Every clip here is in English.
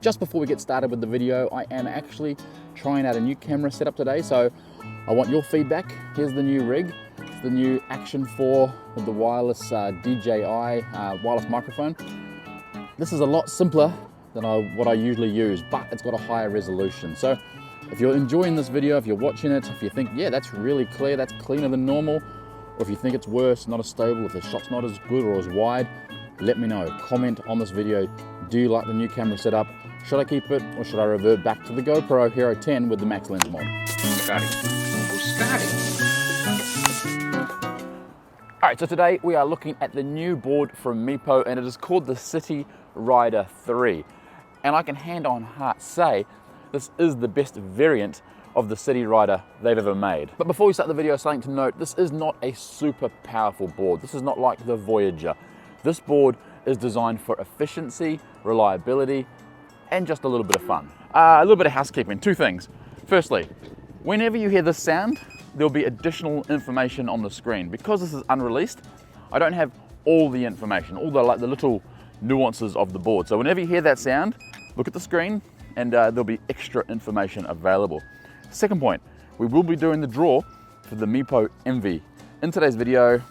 Just before we get started with the video, I am actually trying out a new camera setup today, so I want your feedback. Here's the new rig. It's the new Action 4 with the wireless DJI wireless microphone. This is a lot simpler than what I usually use, but it's got a higher resolution. So if you're enjoying this video, if you're watching it, if you think, yeah, that's really clear, that's cleaner than normal, or if you think it's worse, not as stable, if the shot's not as good or as wide, let me know. Comment on this video. Do you like the new camera setup? Should I keep it, or should I revert back to the GoPro Hero 10 with the max lens mod? Alright, so today we are looking at the new board from Meepo, and it is called the City Rider 3. And I can hand on heart say, this is the best variant of the City Rider they've ever made. But before we start the video, something to note, this is not a super powerful board. This is not like the Voyager. This board is designed for efficiency, reliability, and just a little bit of fun. A little bit of housekeeping, two things. Firstly, whenever you hear this sound, there'll be additional information on the screen. Because this is unreleased, I don't have all the information, all the little nuances of the board. So whenever you hear that sound, look at the screen and there'll be extra information available. Second point, we will be doing the draw for the Meepo Envy in today's video,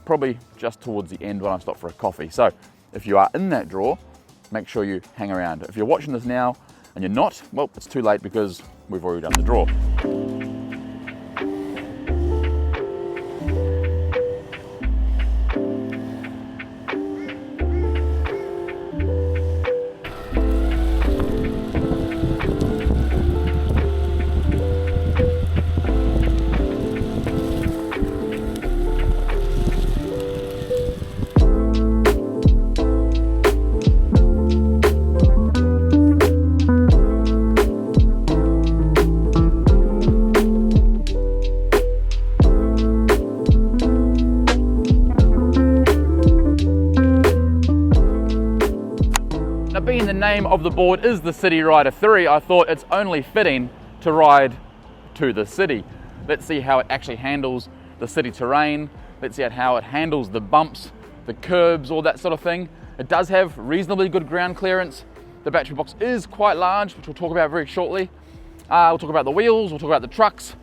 probably just towards the end when I stop for a coffee. So if you are in that draw, make sure you hang around. If you're watching this now and you're not, well, it's too late because we've already done the draw. Being the name of the board is the City Rider 3, I thought it's only fitting to ride to the city. Let's see how it actually handles the city terrain. Let's see how it handles the bumps, the curbs, all that sort of thing. It does have reasonably good ground clearance. The battery box is quite large, which we'll talk about very shortly. We'll talk about the wheels, we'll talk about the trucks,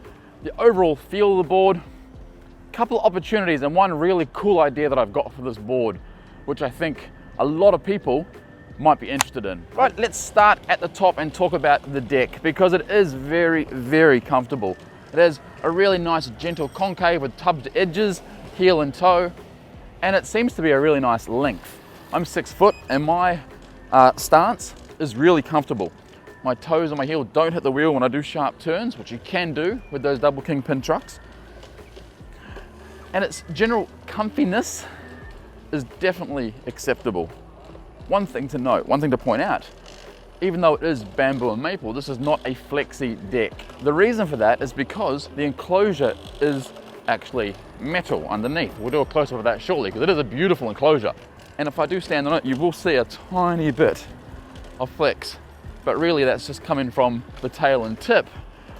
the overall feel of the board. A couple of opportunities and one really cool idea that I've got for this board, which I think a lot of people might be interested in. Right, let's start at the top and talk about the deck, because it is very, very comfortable. It has a really nice gentle concave with tubbed edges, heel and toe, and it seems to be a really nice length. I'm 6 foot and my stance is really comfortable. My toes and my heel don't hit the wheel when I do sharp turns, which you can do with those double kingpin trucks. And its general comfiness is definitely acceptable. One thing to note, one thing to point out, even though it is bamboo and maple, this is not a flexi deck. The reason for that is because the enclosure is actually metal underneath. We'll do a close-up of that shortly because it is a beautiful enclosure. And if I do stand on it, you will see a tiny bit of flex, but really that's just coming from the tail and tip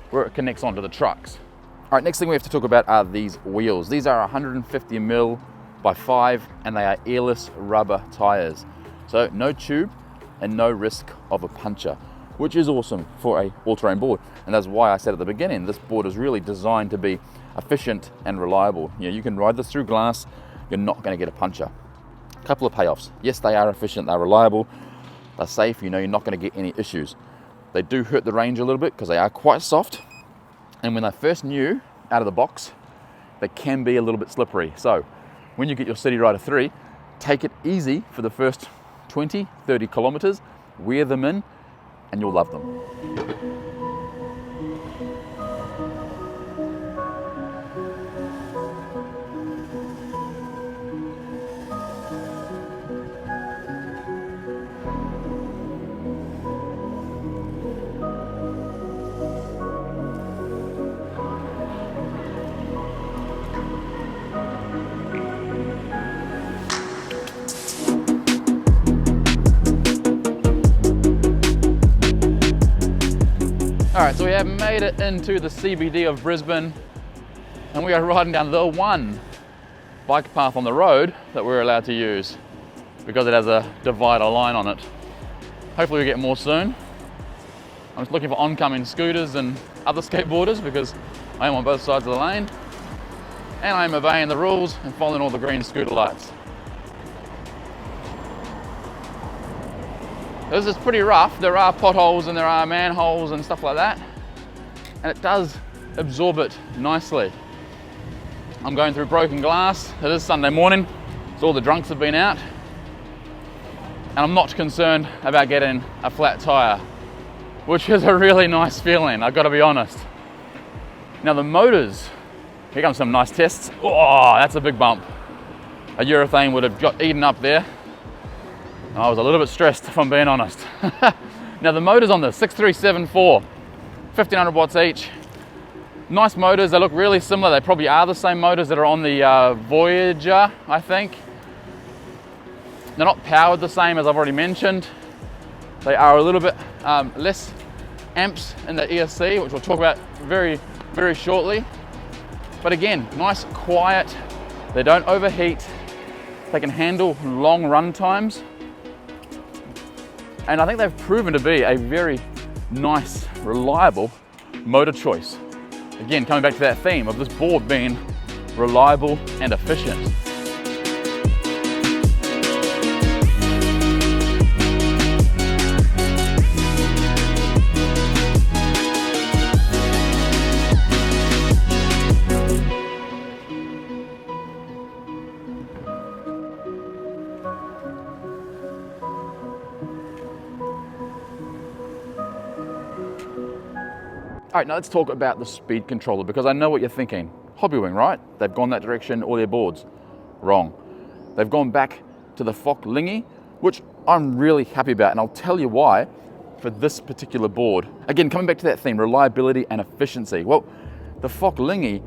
where it connects onto the trucks. All right, next thing we have to talk about are these wheels. These are 150mm by 5 and they are airless rubber tires. So no tube and no risk of a puncture, which is awesome for a all-terrain board. And that's why I said at the beginning, this board is really designed to be efficient and reliable. You know, you can ride this through glass, you're not going to get a puncture. A couple of payoffs. Yes, they are efficient, they're reliable, they're safe, you know you're not going to get any issues. They do hurt the range a little bit because they are quite soft. And when they're first new, out of the box, they can be a little bit slippery. So when you get your City Rider 3, take it easy for the first 20, 30 kilometers, wear them in, and you'll love them. Alright, so we have made it into the CBD of Brisbane and we are riding down the one bike path on the road that we're allowed to use because it has a divider line on it. Hopefully we get more soon. I'm just looking for oncoming scooters and other skateboarders because I am on both sides of the lane and I am obeying the rules and following all the green scooter lights. This is pretty rough. There are potholes and there are manholes and stuff like that, and it does absorb it nicely. I'm going through broken glass. It is Sunday morning, so all the drunks have been out, and I'm not concerned about getting a flat tire, which is a really nice feeling, I've got to be honest. Now the motors, here comes some nice tests. Oh, that's a big bump. A urethane would have got eaten up there. I was a little bit stressed, if I'm being honest. Now the motors on this, 6374, 1500 watts each. Nice motors, they look really similar. They probably are the same motors that are on the Voyager, I think. They're not powered the same as I've already mentioned. They are a little bit less amps in the ESC, which we'll talk about very, very shortly. But again, nice, quiet. They don't overheat. They can handle long run times. And I think they've proven to be a very nice, reliable motor choice. Again, coming back to that theme of this board being reliable and efficient. All right, now let's talk about the speed controller, because I know what you're thinking. Hobbywing, right? They've gone that direction, all their boards. Wrong. They've gone back to the Focklingy, which I'm really happy about, and I'll tell you why for this particular board. Again, coming back to that theme, reliability and efficiency. Well, the Focklingy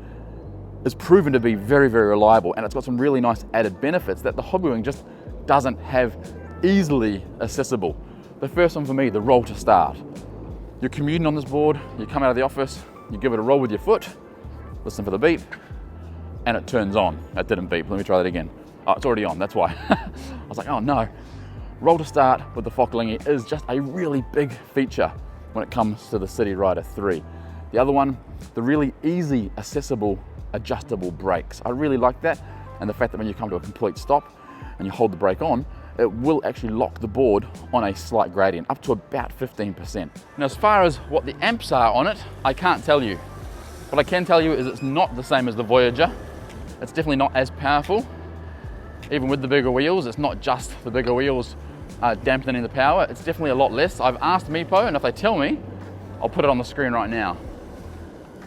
is proven to be very, very reliable, and it's got some really nice added benefits that the Hobbywing just doesn't have easily accessible. The first one for me, the roll to start. You're commuting on this board, you come out of the office, you give it a roll with your foot, listen for the beep, and it turns on. That didn't beep, let me try that again. Oh, it's already on, that's why. I was like, oh no. Roll to start with the Focklingy is just a really big feature when it comes to the City Rider 3. The other one, the really easy, accessible, adjustable brakes. I really like that, and the fact that when you come to a complete stop and you hold the brake on, it will actually lock the board on a slight gradient, up to about 15%. Now, as far as what the amps are on it, I can't tell you. What I can tell you is it's not the same as the Voyager. It's definitely not as powerful. Even with the bigger wheels, it's not just the bigger wheels dampening the power. It's definitely a lot less. I've asked Meepo, and if they tell me, I'll put it on the screen right now.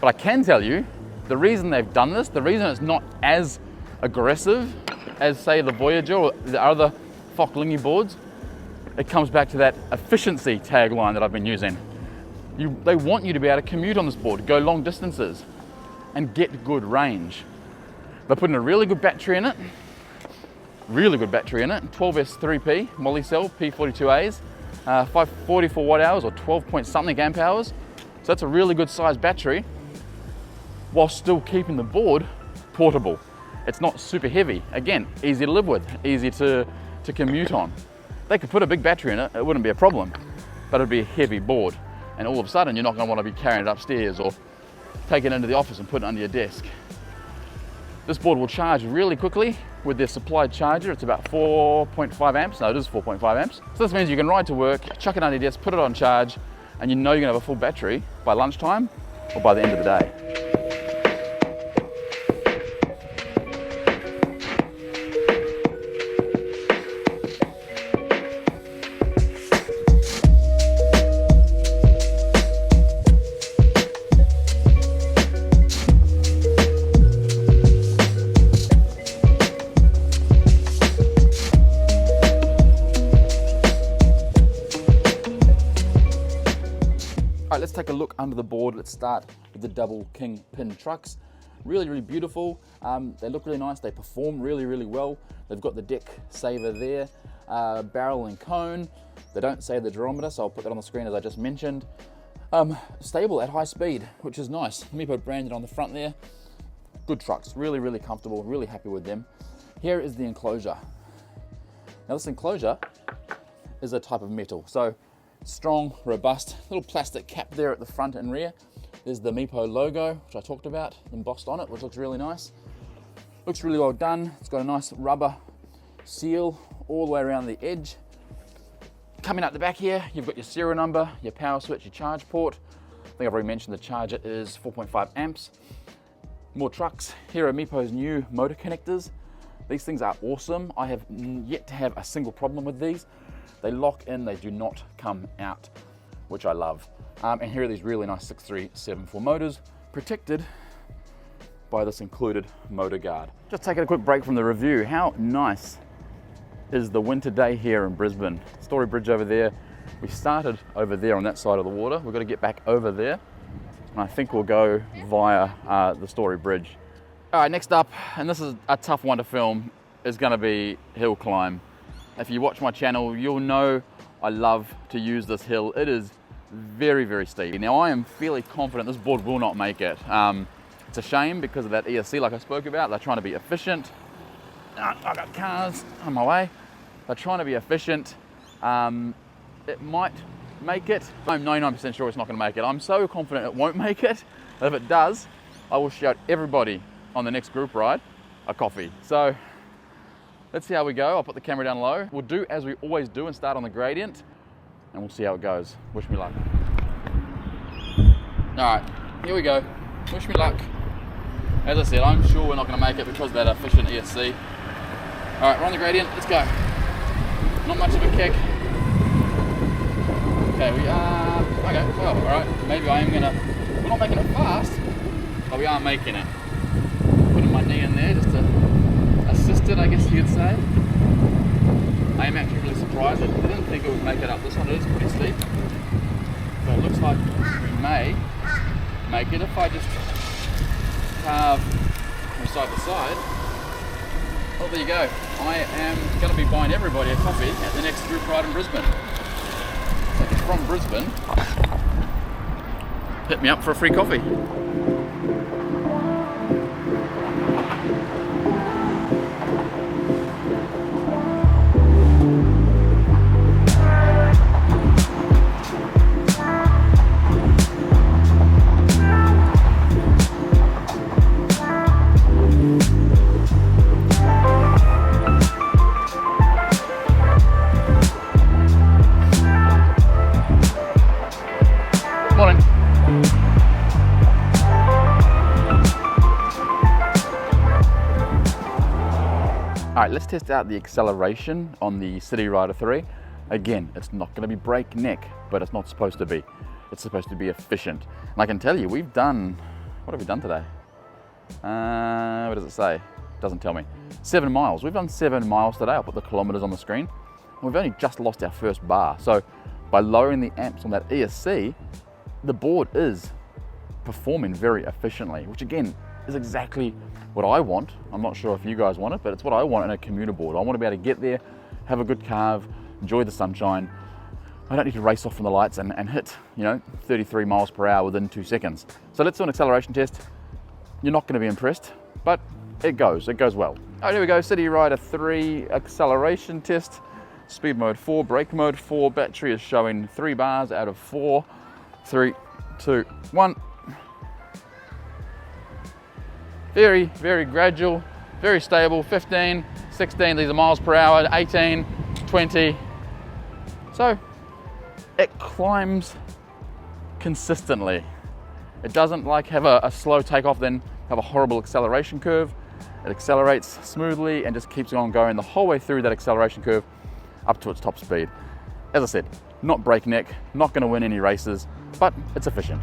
But I can tell you, the reason they've done this, the reason it's not as aggressive as, say, the Voyager or the other Focklingy boards, it comes back to that efficiency tagline that I've been using. They want you to be able to commute on this board, go long distances, and get good range. They're putting a really good battery in it, 12S3P Moly cell P42As, 544 watt hours or 12 point something amp hours. So that's a really good sized battery, while still keeping the board portable. It's not super heavy. Again, easy to live with, easy to commute on. They could put a big battery in it, it wouldn't be a problem, but it'd be a heavy board. And all of a sudden, you're not gonna wanna be carrying it upstairs or taking it into the office and putting it under your desk. This board will charge really quickly with their supplied charger. It's about 4.5 amps. No, it is 4.5 amps. So this means you can ride to work, chuck it under your desk, put it on charge, and you know you're gonna have a full battery by lunchtime or by the end of the day. All right, let's take a look under the board. Let's start with the double king pin trucks. Really, really beautiful. They look really nice. They perform really, really well. They've got the deck saver there, barrel and cone. They don't say the durometer, so I'll put that on the screen as I just mentioned. Stable at high speed, which is nice. Meepo branded on the front there. Good trucks, really, really comfortable, really happy with them. Here is the enclosure. Now this enclosure is a type of metal. So Strong, robust, little plastic cap there at the front and rear. There's the Meepo logo, which I talked about, embossed on it, which looks really nice. Looks really well done. It's got a nice rubber seal all the way around the edge. Coming out the back here, you've got your serial number, your power switch, your charge port. I think I've already mentioned the charger is 4.5 amps. More trucks. Here are Meepo's new motor connectors. These things are awesome. I have yet to have a single problem with these. They lock in, they do not come out, which I love. And here are these really nice 6374 motors, protected by this included motor guard. Just taking a quick break from the review. How nice is the winter day here in Brisbane? Story Bridge over there. We started over there on that side of the water. We've got to get back over there. And I think we'll go via the Story Bridge. All right, next up, and this is a tough one to film, is gonna be hill climb. If you watch my channel, you'll know I love to use this hill. It is very, very steep. Now I am fairly confident this board will not make it. It's a shame because of that ESC like I spoke about. They're trying to be efficient. I've got cars on my way. They're trying to be efficient. It might make it. I'm 99% sure it's not gonna make it. I'm so confident it won't make it. That if it does, I will shout everybody on the next group ride a coffee. So let's see how we go. I'll put the camera down low. We'll do as we always do and start on the gradient, and we'll see how it goes. Wish me luck. All right, here we go. Wish me luck. As I said, I'm sure we're not gonna make it because of that efficient ESC. All right, we're on the gradient, let's go. Not much of a kick. Okay, we are, okay, well, all right. Maybe I am gonna, we're not making it fast, but we are making it. Putting my knee in there just to assist it, I guess you could say. I am actually really surprised. I didn't think it would make it up. This one is pretty steep. So it looks like we may make it if I just carve from side to side. Well, there you go. I am going to be buying everybody a coffee at the next group ride in Brisbane. So if you're from Brisbane, hit me up for a free coffee. All right, let's test out the acceleration on the City Rider 3. Again, it's not going to be breakneck, but it's not supposed to be. It's supposed to be efficient. And I can tell you, we've done, what have we done today? What does it say? Doesn't tell me. 7 miles. We've done 7 miles today. I'll put the kilometers on the screen. And we've only just lost our first bar. So by lowering the amps on that ESC, the board is performing very efficiently, which again, is exactly what I want. I'm not sure if you guys want it, but it's what I want in a commuter board. I want to be able to get there, have a good carve, enjoy the sunshine. I don't need to race off from the lights and hit, 33 miles per hour within 2 seconds. So let's do an acceleration test. You're not going to be impressed, but it goes well. All right, here we go, City Rider 3 acceleration test. Speed mode 4, brake mode 4, battery is showing 3 bars out of 4. 3, 2, 1. Very, very gradual, very stable. 15, 16, these are miles per hour, 18, 20. So it climbs consistently. It doesn't like have a slow takeoff, then have a horrible acceleration curve. It accelerates smoothly and just keeps on going the whole way through that acceleration curve up to its top speed. As I said, not breakneck, not going to win any races, but it's efficient.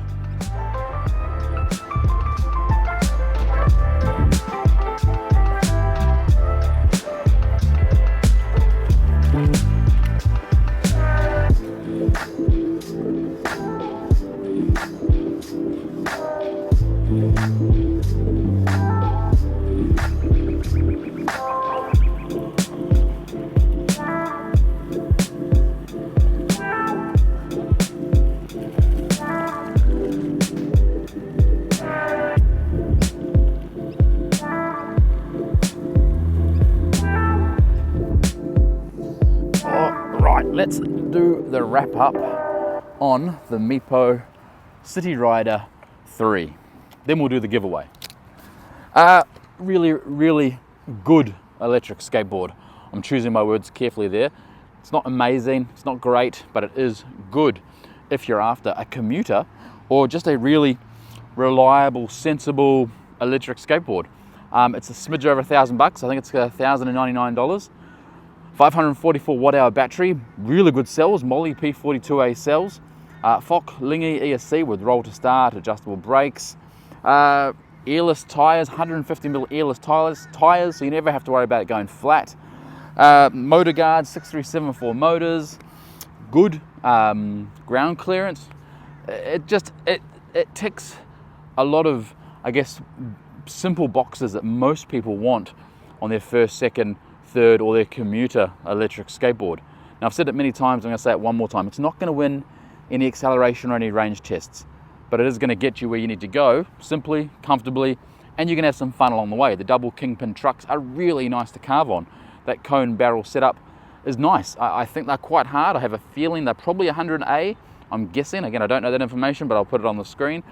wrap up on the Meepo City Rider 3. Then we'll do the giveaway. Really, really good electric skateboard. I'm choosing my words carefully there. It's not amazing, it's not great, but it is good if you're after a commuter or just a really reliable, sensible electric skateboard. It's a smidge over $1,000 bucks. I think it's $1,099. 544 watt-hour battery, really good cells, Molly P42A cells. Fock Lingy ESC with roll to start, adjustable brakes. Airless tires, 150mm airless tires, so you never have to worry about it going flat. Motor guards, 6374 motors. Good ground clearance. It ticks a lot of, I guess, simple boxes that most people want on their first, second, third, or their commuter electric skateboard. Now, I've said it many times, I'm going to say it one more time. It's not going to win any acceleration or any range tests, but it is going to get you where you need to go, simply, comfortably, and you can have some fun along the way. The double kingpin trucks are really nice to carve on. That cone barrel setup is nice. I think they're quite hard. I have a feeling they're probably 100A. I'm guessing. Again, I don't know that information, but I'll put it on the screen.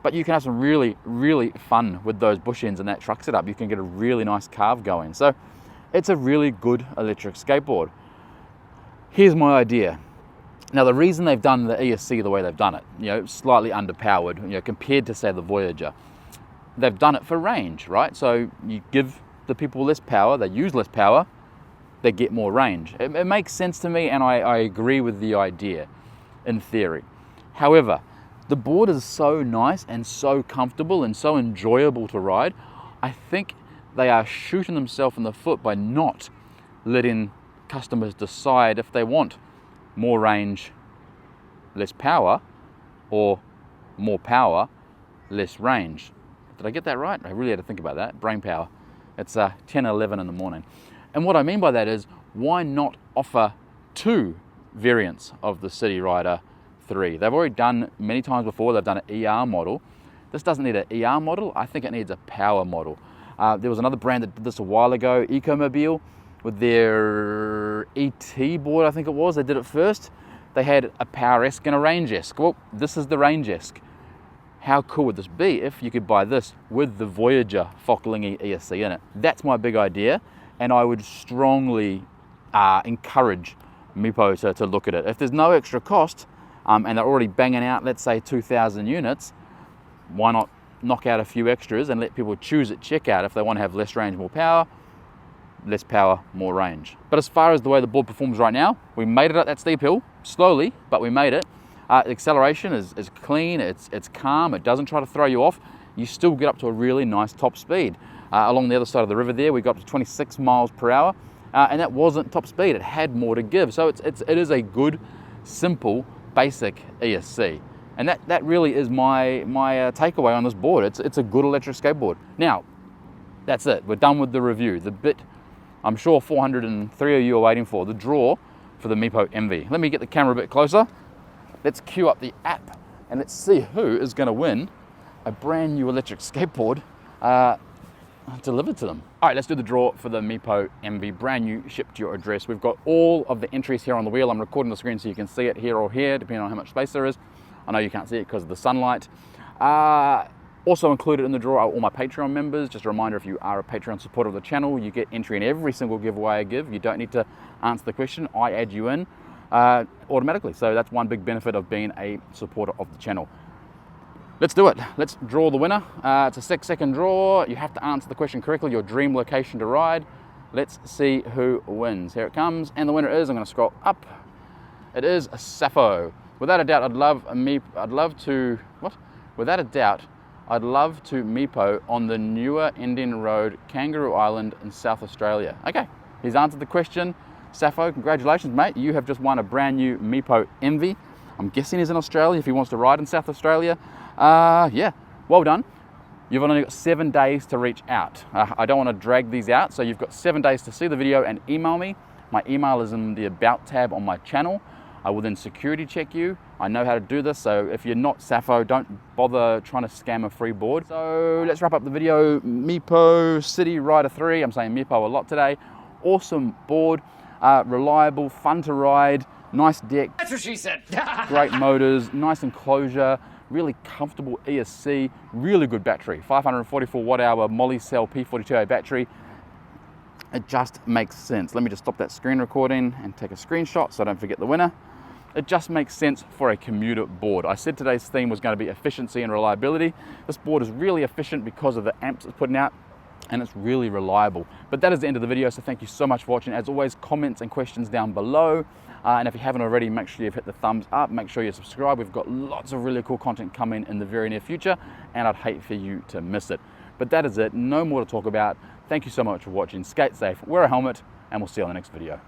But you can have some really, really fun with those bush ends and that truck setup. You can get a really nice carve going. So it's a really good electric skateboard. Here's my idea. Now, the reason they've done the ESC the way they've done it, slightly underpowered, compared to, say, the Voyager, they've done it for range, right? So you give the people less power, they use less power, they get more range. It makes sense to me, and I agree with the idea in theory. However, the board is so nice and so comfortable and so enjoyable to ride. I think they are shooting themselves in the foot by not letting customers decide if they want more range, less power, or more power, less range. Did I get that right? I really had to think about that. Brain power. It's 10:11 in the morning. And what I mean by that is, why not offer two variants of the City Rider 3? They've already done many times before, they've done an ER model. This doesn't need an ER model, I think it needs a power model. There was another brand that did this a while ago, Ecomobile, with their ET board, I think it was. They did it first. They had a Power-esque and a Range-esque. Well, this is the Range-esque. How cool would this be if you could buy this with the Voyager Fock Lingy ESC in it? That's my big idea, and I would strongly encourage Meepo to look at it. If there's no extra cost, and they're already banging out, let's say, 2,000 units, why not knock out a few extras and let people choose at checkout if they want to have less range, more power, less power, more range. But as far as the way the board performs right now, we made it up that steep hill, slowly, but we made it. The acceleration is clean, it's calm, it doesn't try to throw you off. You still get up to a really nice top speed. Along the other side of the river there, we got up to 26 miles per hour, and that wasn't top speed, it had more to give. So it is a good, simple, basic ESC. And that really is my takeaway on this board. It's a good electric skateboard. Now, that's it, we're done with the review. The bit I'm sure 403 of you are waiting for, the draw for the Meepo Envy. Let me get the camera a bit closer. Let's queue up the app and let's see who is going to win a brand new electric skateboard delivered to them. All right, let's do the draw for the Meepo Envy, brand new, shipped to your address. We've got all of the entries here on the wheel. I'm recording the screen so you can see it here or here, depending on how much space there is. I know you can't see it because of the sunlight. Also included in the draw are all my Patreon members. Just a reminder, if you are a Patreon supporter of the channel, you get entry in every single giveaway I give. You don't need to answer the question. I add you in automatically. So that's one big benefit of being a supporter of the channel. Let's do it. Let's draw the winner. It's a 6-second draw. You have to answer the question correctly, your dream location to ride. Let's see who wins. Here it comes. And the winner is, I'm going to scroll up. It is Sappho. Without a doubt, I'd love to Meepo on the newer Indian Road, Kangaroo Island in South Australia. Okay, he's answered the question. Sappho, congratulations, mate. You have just won a brand new Meepo Envy. I'm guessing he's in Australia if he wants to ride in South Australia. Yeah, well done. You've only got 7 days to reach out. I don't want to drag these out, so you've got 7 days to see the video and email me. My email is in the About tab on my channel. I will then security check you. I know how to do this, so if you're not Sappho, don't bother trying to scam a free board. So let's wrap up the video. Meepo City Rider 3, I'm saying Meepo a lot today. Awesome board, reliable, fun to ride, Nice deck. That's what she said. Great motors, nice enclosure, really comfortable ESC, really good battery. 544 watt hour Moly cell P42A battery. It just makes sense. Let me just stop that screen recording and take a screenshot so I don't forget the winner. It just makes sense for a commuter board. I said today's theme was going to be efficiency and reliability. This board is really efficient because of the amps it's putting out, and it's really reliable. But that is the end of the video, so thank you so much for watching. As always, comments and questions down below. And if you haven't already, make sure you've hit the thumbs up, make sure you subscribe. We've got lots of really cool content coming in the very near future, and I'd hate for you to miss it. But that is it, no more to talk about. Thank you so much for watching. Skate safe, wear a helmet, and we'll see you on the next video.